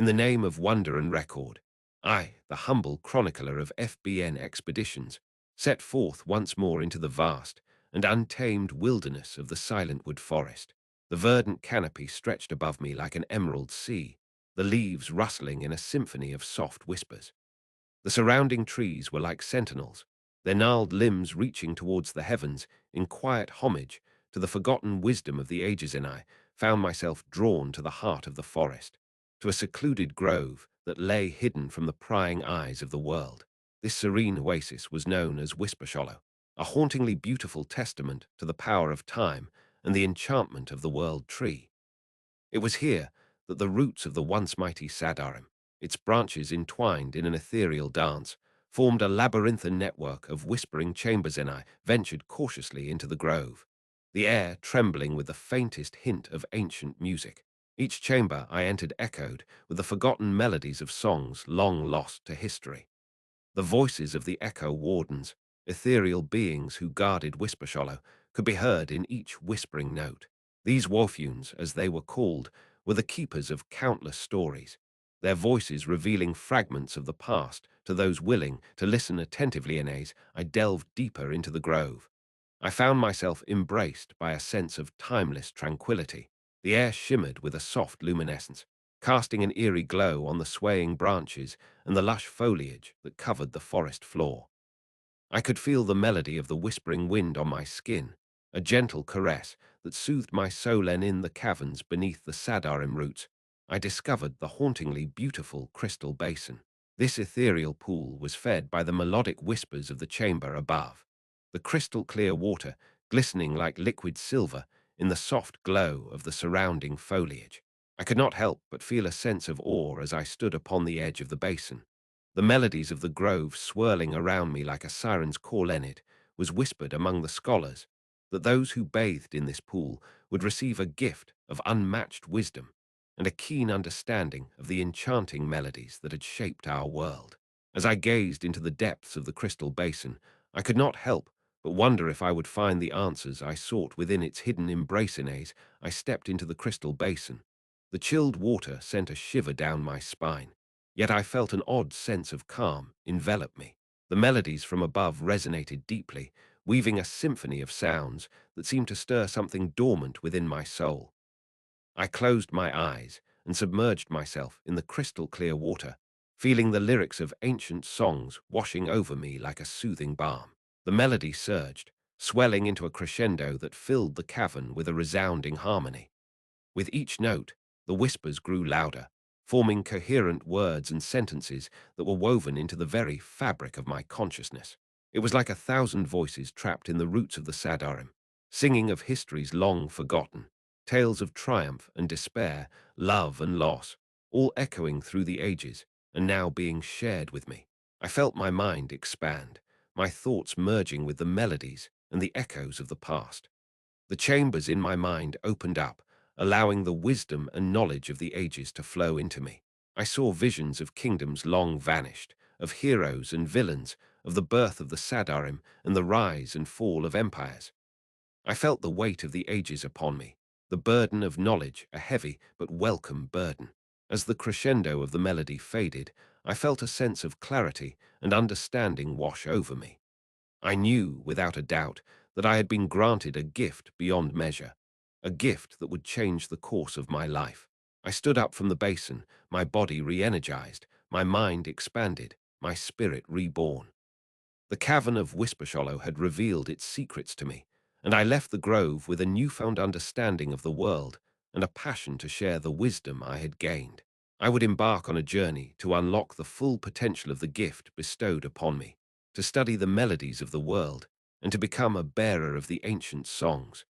In the name of wonder and record, I, the humble chronicler of FBN expeditions, set forth once more into the vast and untamed wilderness of the silent wood forest. The verdant canopy stretched above me like an emerald sea, the leaves rustling in a symphony of soft whispers. The surrounding trees were like sentinels, their gnarled limbs reaching towards the heavens in quiet homage to the forgotten wisdom of the ages, and I found myself drawn to the heart of the forest, to a secluded grove that lay hidden from the prying eyes of the world. This serene oasis was known as Whispershollow, a hauntingly beautiful testament to the power of time and the enchantment of the world tree. It was here that the roots of the once mighty Sadarim, its branches entwined in an ethereal dance, formed a labyrinthine network of whispering chambers, and I ventured cautiously into the grove, the air trembling with the faintest hint of ancient music. Each chamber I entered echoed with the forgotten melodies of songs long lost to history. The voices of the echo wardens, ethereal beings who guarded Whispershollow, could be heard in each whispering note. These Warfunes, as they were called, were the keepers of countless stories, their voices revealing fragments of the past to those willing to listen attentively. As I delved deeper into the grove, I found myself embraced by a sense of timeless tranquility. The air shimmered with a soft luminescence, casting an eerie glow on the swaying branches and the lush foliage that covered the forest floor. I could feel the melody of the whispering wind on my skin, a gentle caress that soothed my soul. And in the caverns beneath the Sadarim roots, I discovered the hauntingly beautiful crystal basin. This ethereal pool was fed by the melodic whispers of the chamber above, the crystal-clear water glistening like liquid silver in the soft glow of the surrounding foliage. I could not help but feel a sense of awe as I stood upon the edge of the basin. The melodies of the grove swirling around me like a siren's call. In it was whispered among the scholars that those who bathed in this pool would receive a gift of unmatched wisdom and a keen understanding of the enchanting melodies that had shaped our world. As I gazed into the depths of the crystal basin, I could not help but wonder if I would find the answers I sought within its hidden embrace. As I stepped into the crystal basin, the chilled water sent a shiver down my spine, yet I felt an odd sense of calm envelop me. The melodies from above resonated deeply, weaving a symphony of sounds that seemed to stir something dormant within my soul. I closed my eyes and submerged myself in the crystal-clear water, feeling the lyrics of ancient songs washing over me like a soothing balm. The melody surged, swelling into a crescendo that filled the cavern with a resounding harmony. With each note, the whispers grew louder, forming coherent words and sentences that were woven into the very fabric of my consciousness. It was like 1,000 voices trapped in the roots of the Sadarim, singing of histories long forgotten, tales of triumph and despair, love and loss, all echoing through the ages and now being shared with me. I felt my mind expand, my thoughts merging with the melodies and the echoes of the past. The chambers in my mind opened up, allowing the wisdom and knowledge of the ages to flow into me. I saw visions of kingdoms long vanished, of heroes and villains, of the birth of the Sadarim and the rise and fall of empires. I felt the weight of the ages upon me, the burden of knowledge, a heavy but welcome burden. As the crescendo of the melody faded, I felt a sense of clarity and understanding wash over me. I knew, without a doubt, that I had been granted a gift beyond measure, a gift that would change the course of my life. I stood up from the basin, my body re-energized, my mind expanded, my spirit reborn. The cavern of Whispershollow had revealed its secrets to me, and I left the grove with a newfound understanding of the world and a passion to share the wisdom I had gained. I would embark on a journey to unlock the full potential of the gift bestowed upon me, to study the melodies of the world, and to become a bearer of the ancient songs.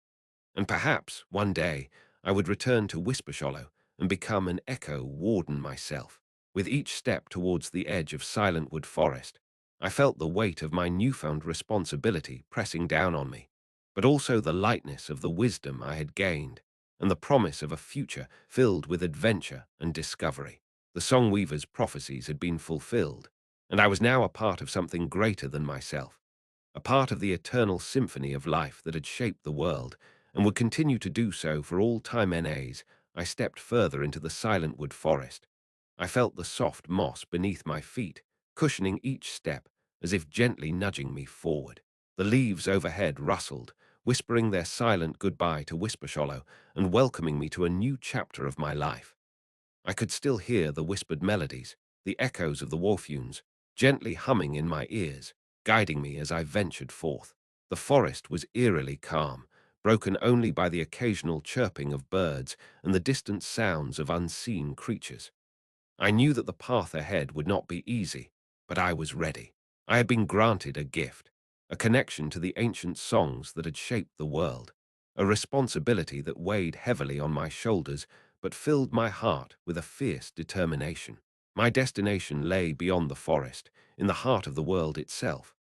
And perhaps, one day, I would return to Whispershollow and become an echo warden myself. With each step towards the edge of Silent Wood Forest, I felt the weight of my newfound responsibility pressing down on me, but also the lightness of the wisdom I had gained and the promise of a future filled with adventure and discovery. The Songweaver's prophecies had been fulfilled, and I was now a part of something greater than myself, a part of the eternal symphony of life that had shaped the world and would continue to do so for all time. I stepped further into the Silent Wood Forest, I felt the soft moss beneath my feet, cushioning each step as if gently nudging me forward. The leaves overhead rustled, whispering their silent goodbye to Whispershollow and welcoming me to a new chapter of my life. I could still hear the whispered melodies, the echoes of the wharfunes, gently humming in my ears, guiding me as I ventured forth. The forest was eerily calm, broken only by the occasional chirping of birds and the distant sounds of unseen creatures. I knew that the path ahead would not be easy, but I was ready. I had been granted a gift, a connection to the ancient songs that had shaped the world, a responsibility that weighed heavily on my shoulders but filled my heart with a fierce determination. My destination lay beyond the forest, in the heart of the world itself.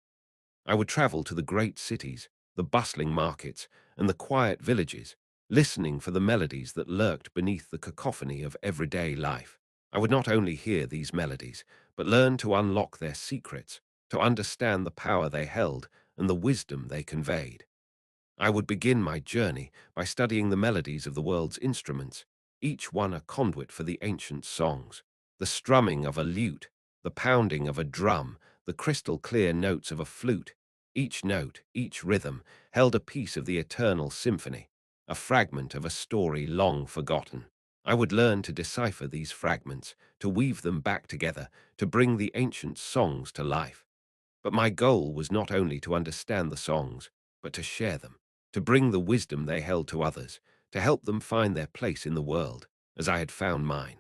I would travel to the great cities, the bustling markets, and the quiet villages, listening for the melodies that lurked beneath the cacophony of everyday life. I would not only hear these melodies, but learn to unlock their secrets, to understand the power they held and the wisdom they conveyed. I would begin my journey by studying the melodies of the world's instruments, each one a conduit for the ancient songs. The strumming of a lute, the pounding of a drum, the crystal-clear notes of a flute. Each note, each rhythm, held a piece of the eternal symphony, a fragment of a story long forgotten. I would learn to decipher these fragments, to weave them back together, to bring the ancient songs to life. But my goal was not only to understand the songs, but to share them, to bring the wisdom they held to others, to help them find their place in the world, as I had found mine.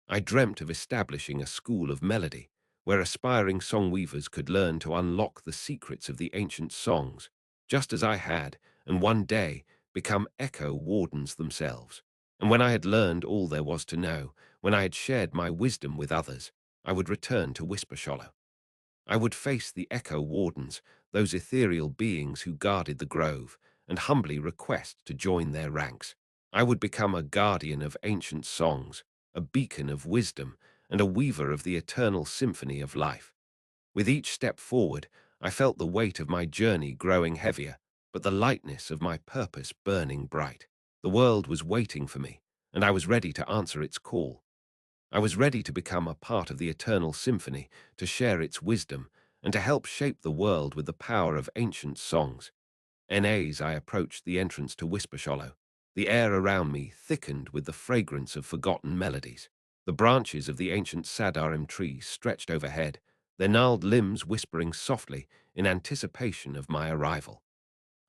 I dreamt of establishing a school of melody, where aspiring song weavers could learn to unlock the secrets of the ancient songs, just as I had, and one day, become echo wardens themselves. And when I had learned all there was to know, when I had shared my wisdom with others, I would return to Whispershollow. I would face the echo wardens, those ethereal beings who guarded the grove, and humbly request to join their ranks. I would become a guardian of ancient songs, a beacon of wisdom, and a weaver of the eternal symphony of life. With each step forward, I felt the weight of my journey growing heavier, but the lightness of my purpose burning bright. The world was waiting for me, and I was ready to answer its call. I was ready to become a part of the eternal symphony, to share its wisdom, and to help shape the world with the power of ancient songs. As I approached the entrance to Whispershollow, the air around me thickened with the fragrance of forgotten melodies. The branches of the ancient sadarim tree stretched overhead, their gnarled limbs whispering softly in anticipation of my arrival.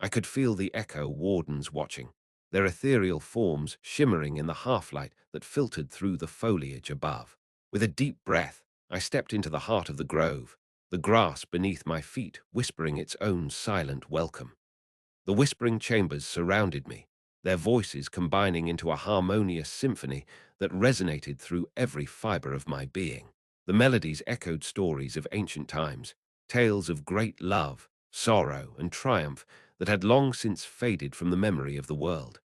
I could feel the echo wardens watching, their ethereal forms shimmering in the half-light that filtered through the foliage above. With a deep breath, I stepped into the heart of the grove, the grass beneath my feet whispering its own silent welcome. The whispering chambers surrounded me, their voices combining into a harmonious symphony that resonated through every fiber of my being. The melodies echoed stories of ancient times, tales of great love, sorrow, and triumph that had long since faded from the memory of the world.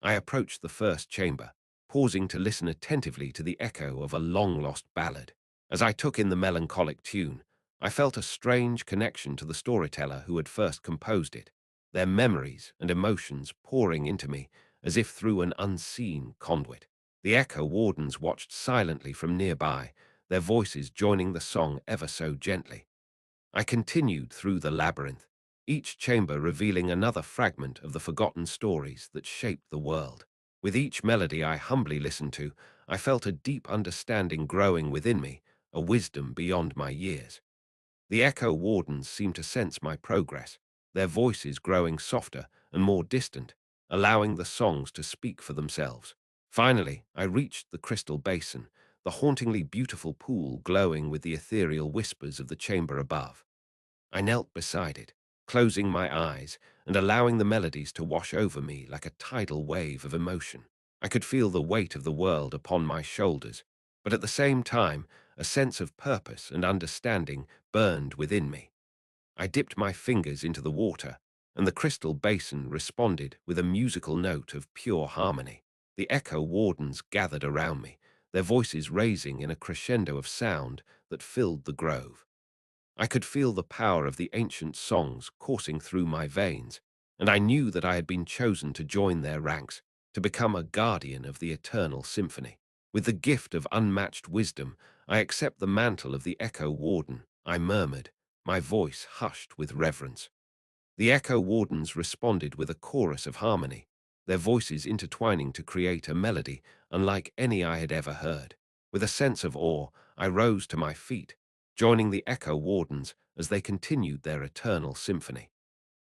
I approached the first chamber, pausing to listen attentively to the echo of a long-lost ballad. As I took in the melancholic tune, I felt a strange connection to the storyteller who had first composed it, their memories and emotions pouring into me as if through an unseen conduit. The echo wardens watched silently from nearby, their voices joining the song ever so gently. I continued through the labyrinth, each chamber revealing another fragment of the forgotten stories that shaped the world. With each melody I humbly listened to, I felt a deep understanding growing within me, a wisdom beyond my years. The echo wardens seemed to sense my progress, their voices growing softer and more distant, allowing the songs to speak for themselves. Finally, I reached the crystal basin, the hauntingly beautiful pool glowing with the ethereal whispers of the chamber above. I knelt beside it, closing my eyes and allowing the melodies to wash over me like a tidal wave of emotion. I could feel the weight of the world upon my shoulders, but at the same time, a sense of purpose and understanding burned within me. I dipped my fingers into the water, and the crystal basin responded with a musical note of pure harmony. The echo wardens gathered around me, their voices raising in a crescendo of sound that filled the grove. I could feel the power of the ancient songs coursing through my veins, and I knew that I had been chosen to join their ranks, to become a guardian of the eternal symphony. With the gift of unmatched wisdom, I accept the mantle of the Echo Warden, I murmured, my voice hushed with reverence. The Echo Wardens responded with a chorus of harmony, their voices intertwining to create a melody unlike any I had ever heard. With a sense of awe, I rose to my feet, joining the Echo Wardens as they continued their eternal symphony.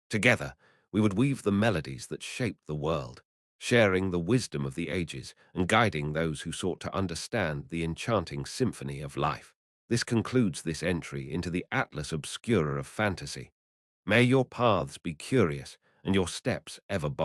Together, we would weave the melodies that shaped the world, sharing the wisdom of the ages and guiding those who sought to understand the enchanting symphony of life. This concludes this entry into the Atlas Obscura of fantasy. May your paths be curious and your steps ever bold.